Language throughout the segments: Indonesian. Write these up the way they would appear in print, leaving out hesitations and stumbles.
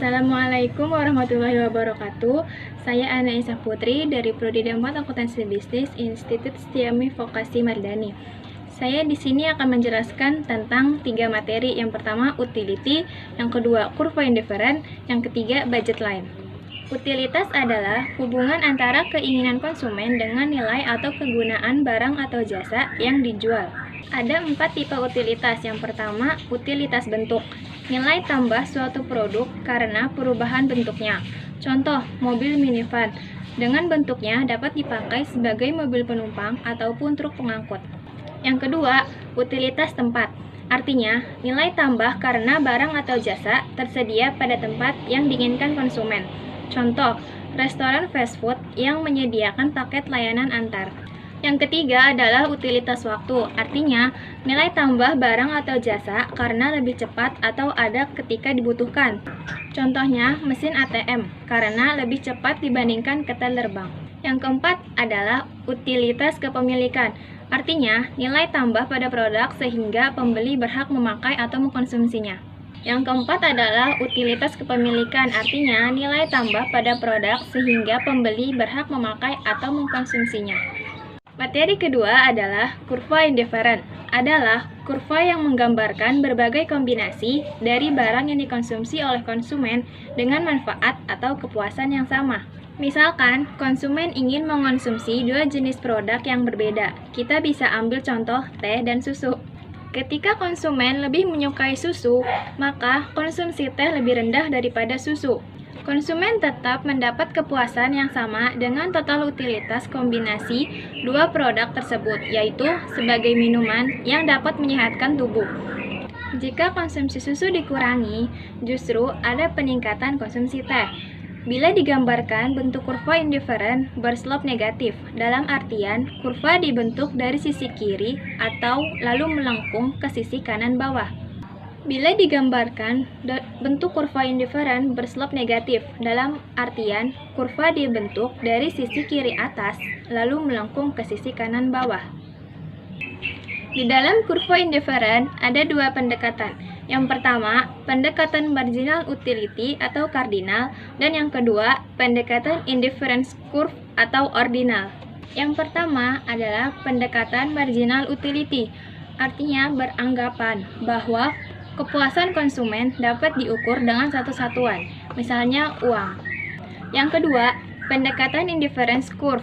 Assalamualaikum warahmatullahi wabarakatuh. Saya Ana Isa Putri dari Prodi D4 Akuntansi Bisnis Institut Setiami Vokasi Mardani. Saya di sini akan menjelaskan tentang 3 materi. Yang pertama, utility, yang kedua, kurva indifferent, yang ketiga, budget line. Utilitas adalah hubungan antara keinginan konsumen dengan nilai atau kegunaan barang atau jasa yang dijual. Ada 4 tipe utilitas. Yang pertama, utilitas bentuk. Nilai tambah suatu produk karena perubahan bentuknya. Contoh, mobil minivan. Dengan bentuknya dapat dipakai sebagai mobil penumpang ataupun truk pengangkut. Yang kedua, utilitas tempat. Artinya, nilai tambah karena barang atau jasa tersedia pada tempat yang diinginkan konsumen. Contoh, restoran fast food yang menyediakan paket layanan antar. Yang ketiga adalah utilitas waktu, artinya nilai tambah barang atau jasa karena lebih cepat atau ada ketika dibutuhkan. Contohnya, mesin ATM, karena lebih cepat dibandingkan ketel terbang. Yang keempat adalah utilitas kepemilikan, artinya nilai tambah pada produk sehingga pembeli berhak memakai atau mengkonsumsinya. Yang keempat adalah utilitas kepemilikan, artinya nilai tambah pada produk sehingga pembeli berhak memakai atau mengkonsumsinya. Materi kedua adalah kurva indifferent, adalah kurva yang menggambarkan berbagai kombinasi dari barang yang dikonsumsi oleh konsumen dengan manfaat atau kepuasan yang sama. Misalkan, konsumen ingin mengonsumsi 2 jenis produk yang berbeda. Kita bisa ambil contoh teh dan susu. Ketika konsumen lebih menyukai susu, maka konsumsi teh lebih rendah daripada susu. Konsumen tetap mendapat kepuasan yang sama dengan total utilitas kombinasi 2 produk tersebut, yaitu sebagai minuman yang dapat menyehatkan tubuh. Jika konsumsi susu dikurangi, justru ada peningkatan konsumsi teh. Bila digambarkan bentuk kurva indifferent berslope negatif, dalam artian kurva dibentuk dari sisi kiri atau lalu melengkung ke sisi kanan bawah. Bila digambarkan bentuk kurva indifferent berslope negatif, dalam artian kurva dibentuk dari sisi kiri atas lalu melengkung ke sisi kanan bawah. Di dalam kurva indifferent ada 2 pendekatan. Yang pertama, pendekatan marginal utility atau kardinal, dan yang kedua, pendekatan indifference curve atau ordinal. Yang pertama adalah pendekatan marginal utility, artinya beranggapan bahwa kepuasan konsumen dapat diukur dengan satu satuan, misalnya uang. Yang kedua, pendekatan indifference curve,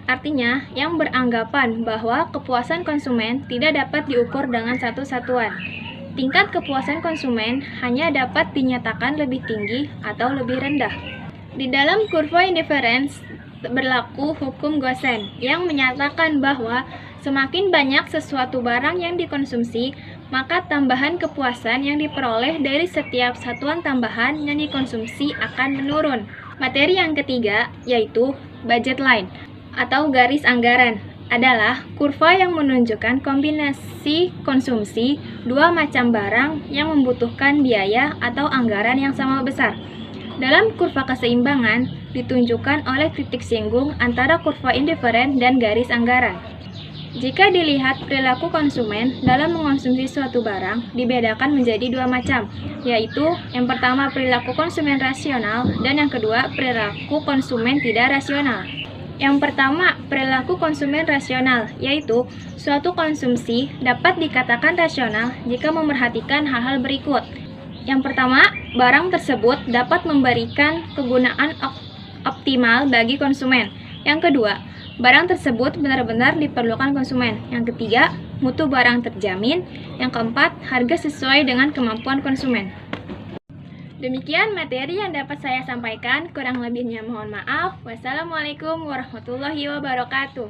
artinya yang beranggapan bahwa kepuasan konsumen tidak dapat diukur dengan satu satuan. Tingkat kepuasan konsumen hanya dapat dinyatakan lebih tinggi atau lebih rendah. Di dalam kurva indifference berlaku hukum Gaussian yang menyatakan bahwa semakin banyak sesuatu barang yang dikonsumsi, maka tambahan kepuasan yang diperoleh dari setiap satuan tambahan yang dikonsumsi akan menurun. Materi yang ketiga yaitu budget line atau garis anggaran, adalah kurva yang menunjukkan kombinasi konsumsi 2 macam barang yang membutuhkan biaya atau anggaran yang sama besar. Dalam kurva keseimbangan ditunjukkan oleh titik singgung antara kurva indifferent dan garis anggaran. Jika dilihat perilaku konsumen dalam mengonsumsi suatu barang dibedakan menjadi 2 macam, yaitu yang pertama perilaku konsumen rasional dan yang kedua perilaku konsumen tidak rasional. Yang pertama, perilaku konsumen rasional, yaitu suatu konsumsi dapat dikatakan rasional jika memerhatikan hal-hal berikut. Yang pertama, barang tersebut dapat memberikan kegunaan optimal bagi konsumen. Yang kedua, barang tersebut benar-benar diperlukan konsumen. Yang ketiga, mutu barang terjamin. Yang keempat, harga sesuai dengan kemampuan konsumen. Demikian materi yang dapat saya sampaikan, kurang lebihnya mohon maaf. Wassalamualaikum warahmatullahi wabarakatuh.